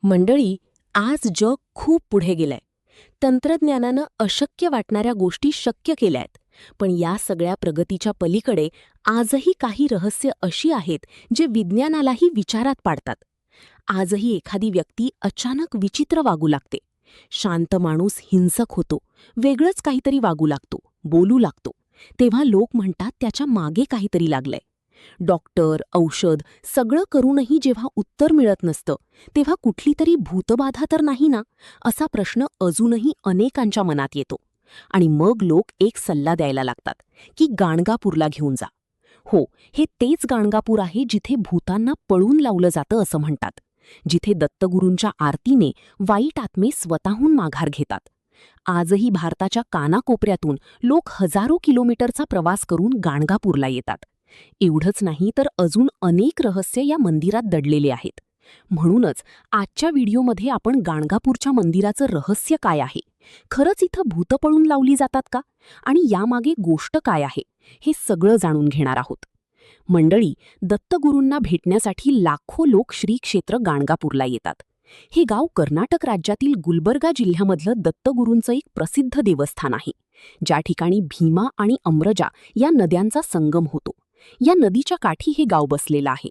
मंडळी, आज जग खूप पुढे गेलंय. तंत्रज्ञानानं अशक्य वाटणाऱ्या गोष्टी शक्य केल्यात. पण या सगळ्या प्रगतीच्या पलीकडे आजही काही रहस्य अशी आहेत जे विज्ञानालाही विचारात पाडतात. आजही एखादी व्यक्ती अचानक विचित्र वागू लागते. शांत माणूस हिंसक होतो, वेगळंच काहीतरी वागू लागतो, बोलू लागतो. तेव्हा लोक म्हणतात त्याच्या मागे काहीतरी लागलंय. डॉक्टर, औषध सगळं करूनही जेव्हा उत्तर मिळत नसतं, तेव्हा कुठली तरी भूतबाधा तर नाही ना, असा प्रश्न अजूनही अनेकांच्या मनात येतो. आणि मग लोक एक सल्ला द्यायला लागतात की गाणगापूरला घेऊन जा. हो, हे तेच गाणगापूर आहे जिथे भूतांना पळून लावलं जातं असं म्हणतात. जिथे दत्तगुरूंच्या आरतीने वाईट आत्मे स्वतःहून माघार घेतात. आजही भारताच्या कानाकोपऱ्यातून लोक हजारो किलोमीटरचा प्रवास करून गाणगापूरला येतात. एवढंच नाही तर अजून अनेक रहस्य या मंदिरात दडलेले आहेत. म्हणूनच आजच्या व्हिडिओमध्ये आपण गाणगापूरच्या मंदिराचं रहस्य काय आहे, खरंच इथं भूतं पळून लावली जातात का, आणि यामागे गोष्ट काय आहे, हे सगळं जाणून घेणार आहोत. मंडळी, दत्तगुरूंना भेटण्यासाठी लाखो लोक श्री क्षेत्र गाणगापूरला येतात. हे गाव कर्नाटक राज्यातील गुलबर्गा जिल्ह्यामधलं दत्तगुरूंचं एक प्रसिद्ध देवस्थान आहे, ज्या ठिकाणी भीमा आणि अम्रजा या नद्यांचा संगम होतो. या नदीच्या काठी हे गाव बसलेलं आहे.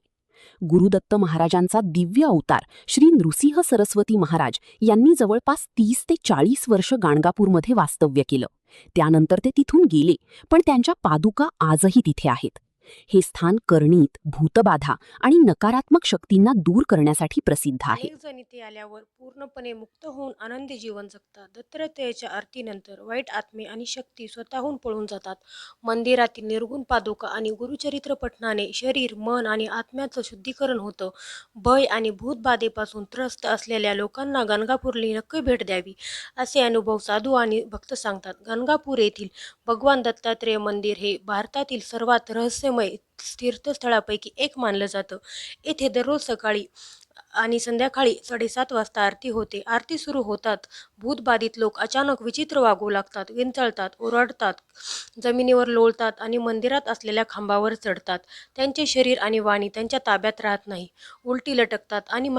गुरुदत्त महाराजांचा दिव्य अवतार श्री नृसिंह सरस्वती महाराज यांनी जवळपास 30 ते 40 वर्ष गाणगापूरमध्ये वास्तव्य केलं. त्यानंतर ते तिथून गेले, पण त्यांच्या पादुका आजही तिथे आहेत. हे स्थान कर्णित, भूतबाधा आणि नकारात्मक शक्तींना दूर करण्यासाठी प्रसिद्ध आहे. अनेक जण इथे आल्यावर पूर्णपणे मुक्त होऊन आनंदी जीवन जगतात. दत्तात्रेयाच्या आरतीनंतर वाईट आत्मे आणि शक्ती स्वतःहून पळून जातात. मंदिरातील निर्गुण पादुका आणि गुरुचरित्र पठणाने शरीर, मन आणि आत्म्याचं शुद्धीकरण होतं. भय आणि भूतबाधेपासून त्रस्त असलेल्या लोकांना गाणगापूरला नक्की भेट द्यावी, असे अनुभव साधू आणि भक्त सांगतात. गाणगापूर येथील भगवान दत्तात्रेय मंदिर हे भारतातील सर्वात रहस्यमय तीर्थस्थळापैकी एक मानलं जातं. येथे दररोज सकाळी आणि संध्याकाळी 7:30 वाजता आरती होते. आरती सुरू होतात भूतबाधित लोक अचानक विचित्र वागू लागतात, किंचाळतात, ओरडतात, जमिनीवर लोळतात आणि मंदिरात असलेल्या खांबावर चढतात. त्यांचे शरीर आणि वाणी त्यांच्या ताब्यात राहत नाही, उलटी लटकतात आणि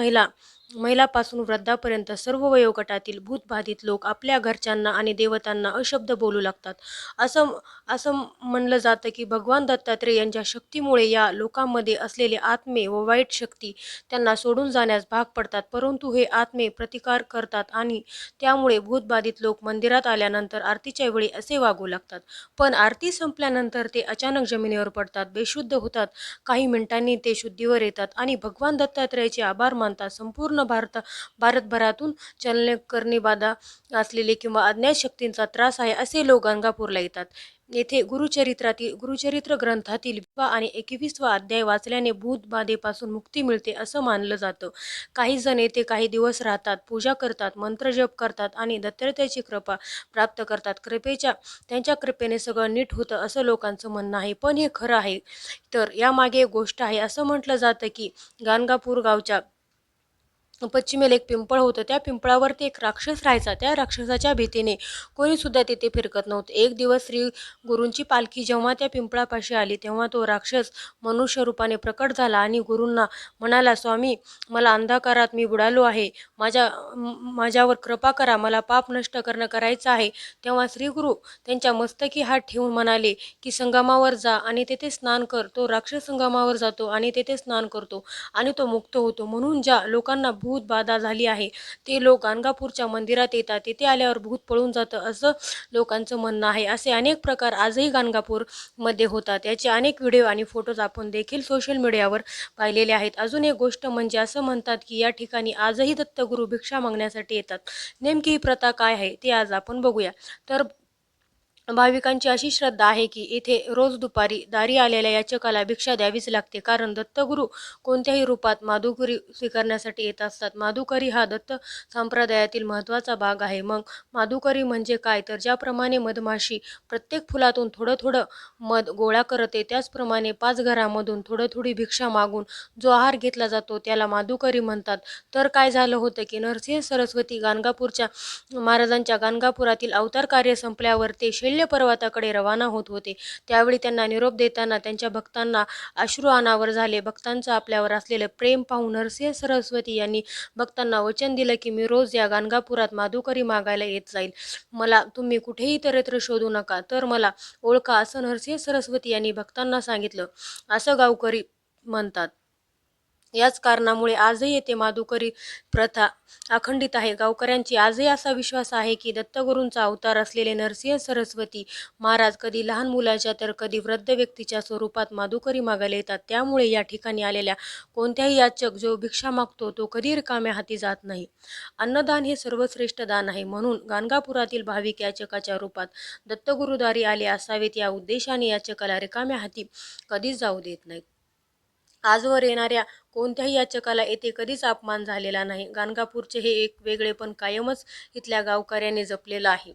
महिलापासून वृद्धापर्यंत सर्व वयोगटातील भूतबाधित लोक आपल्या घरच्यांना आणि देवतांना अशब्द बोलू लागतात. असं असं म्हणलं जातं की भगवान दत्तात्रेय यांच्या शक्तीमुळे या लोकांमध्ये असलेले आत्मे व वाईट शक्ती त्यांना सोडून जाण्यास भाग पडतात. परंतु हे आत्मे प्रतिकार करतात आणि त्यामुळे भूतबाधित लोक मंदिरात आल्यानंतर आरतीच्या वेळी असे वागू लागतात. पण आरती संपल्यानंतर ते अचानक जमिनीवर पडतात, बेशुद्ध होतात. काही मिनिटांनी ते शुद्धीवर येतात आणि भगवान दत्तात्रेयाचे आभार मानतात. संपूर्ण भारतभरातून करणे बाधा असलेले किंवा अज्ञात शक्तींचा त्रास आहे असे लोक गाणगापूरला येतात. येथे गुरुचरित्र ग्रंथातील 20 आणि 21वा अध्याय वाचल्याने भूतबाधेपासून मुक्ती मिळते असं मानलं जातं. काही जण येथे काही दिवस राहतात, पूजा करतात, मंत्रजप करतात आणि दत्तात्रेयाची कृपा प्राप्त करतात. त्यांच्या कृपेने सगळं नीट होतं असं लोकांचं म्हणणं आहे. पण हे खरं आहे तर यामागे एक गोष्ट आहे. असं म्हटलं जातं की गाणगापूर गावच्या पश्चिमेला एक पिंपळ होतं. त्या पिंपळावरती एक राक्षस राहायचा. त्या राक्षसाच्या भीतीने कोणी सुद्धा तिथे फिरकत नव्हतं. एक दिवस श्री गुरूंची पालखी जेव्हा त्या पिंपळापाशी आली, तेव्हा तो राक्षस मनुष्य रूपाने प्रकट झाला आणि गुरूंना म्हणाला, स्वामी, मला अंधकारात मी बुडालो आहे, माझ्यावर कृपा करा, मला पाप नष्ट करायचं आहे. तेव्हा श्रीगुरू त्यांच्या मस्तकी हात ठेवून म्हणाले की संगमावर जा आणि तेथे स्नान कर. तो राक्षस संगमावर जातो आणि तेथे स्नान करतो आणि तो मुक्त होतो. म्हणून ज्या लोकांना भूत बाधा झाली आहे ते लोक गाणगापूरच्या मंदिरात येतात. तिथे आल्यावर भूत पळून जातं असं लोकांचं म्हणणं आहे. असे अनेक प्रकार आजही गाणगापूर मध्ये होतात. याचे अनेक व्हिडिओ आणि फोटोज आपण देखील सोशल मीडियावर पाहिलेले आहेत. अजून एक गोष्ट म्हणजे असं म्हणतात की या ठिकाणी आजही दत्तगुरू भिक्षा मागण्यासाठी येतात. नेमकी ही प्रथा काय आहे ते आज आपण बघूया. तर भाविकांची अशी श्रद्धा आहे की येथे रोज दुपारी दारी आलेल्या याचकाला भिक्षा द्यावीच लागते, कारण दत्तगुरू कोणत्याही रूपात माधुकरी स्वीकारण्यासाठी येत असतात. माधुकरी हा दत्त संप्रदायातील महत्त्वाचा भाग आहे. मग माधुकरी म्हणजे काय, तर ज्याप्रमाणे मधमाशी प्रत्येक फुलातून थोडं थोडं मध गोळा करते, त्याचप्रमाणे 5 घरामधून थोडी भिक्षा मागून जो आहार घेतला जातो त्याला माधुकरी म्हणतात. तर काय झालं होतं की नरसिंह सरस्वती महाराजांच्या गाणगापुरातील अवतार कार्य संपल्यावर ते कैवल्य पर्वताकडे रवाना होत होते. त्यावेळी त्यांना निरोप देताना त्यांच्या भक्तांना अश्रू अनावर झाले. भक्तांचं आपल्यावर असलेलं प्रेम पाहून नरसिंह सरस्वती यांनी भक्तांना वचन दिलं की मी रोज या गाणगापुरात माधुकरी मागायला येत जाईल. मला तुम्ही कुठेही इतरत्र शोधू नका, तर मला ओळखा, असं नरसिंह सरस्वती यांनी भक्तांना सांगितलं, असं गावकरी म्हणतात. याच कारणामुळे आजही येथे माधुकरी प्रथा अखंडित आहे. गावकऱ्यांची आजही असा विश्वास आहे की दत्तगुरूंचा अवतार असलेले नरसिंह सरस्वती महाराज कधी लहान मुलाच्या तर कधी वृद्ध व्यक्तीच्या स्वरूपात माधुकरी मागायला येतात. त्यामुळे या ठिकाणी आलेल्या कोणत्याही याचक जो भिक्षा मागतो तो कधी रिकाम्या हाती जात नाही. अन्नदान हे सर्वश्रेष्ठ दान आहे, म्हणून गाणगापुरातील भाविक याचकाच्या रूपात दत्तगुरुद्वारी आले असावेत. या उद्देशाने याचकाला रिकाम्या हाती कधीच जाऊ देत नाहीत. आजवर येणाऱ्या कोणत्याही याचकाला येथे कधीच अपमान झालेला नाही. गाणगापूरचे हे एक वेगळेपण कायमच इथल्या गावकऱ्यांनी जपलेलं आहे.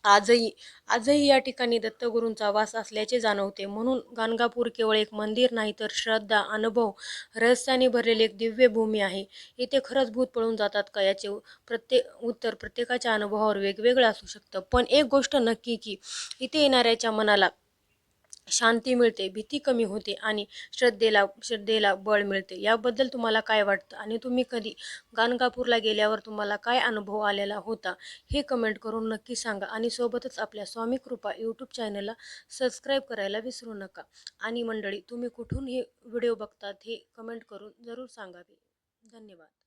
आजही आजही या ठिकाणी दत्तगुरूंचा वास असल्याचे जाणवते. म्हणून गाणगापूर केवळ एक मंदिर नाही, तर श्रद्धा, अनुभव, रहस्याने भरलेली एक दिव्य भूमी आहे. इथे खरंच भूत पळून जातात का, याचे उत्तर प्रत्येकाच्या अनुभवावर वेगवेगळं असू शकतं. पण एक गोष्ट नक्की की इथे येणाऱ्याच्या मनाला शांती मिळते, भीती कमी होते आणि श्रद्धेला बळ मिळते. याबद्दल तुम्हाला काय वाटतं आणि तुम्ही कधी गाणगापूरला गेल्यावर तुम्हाला काय अनुभव आलेला होता, हे कमेंट करून नक्की सांगा. आणि सोबतच आपल्या स्वामी कृपा यूट्यूब चॅनलला सबस्क्राईब करायला विसरू नका. आणि मंडळी, तुम्ही कुठून हे व्हिडिओ बघतात हे कमेंट करून जरूर सांगावे. धन्यवाद.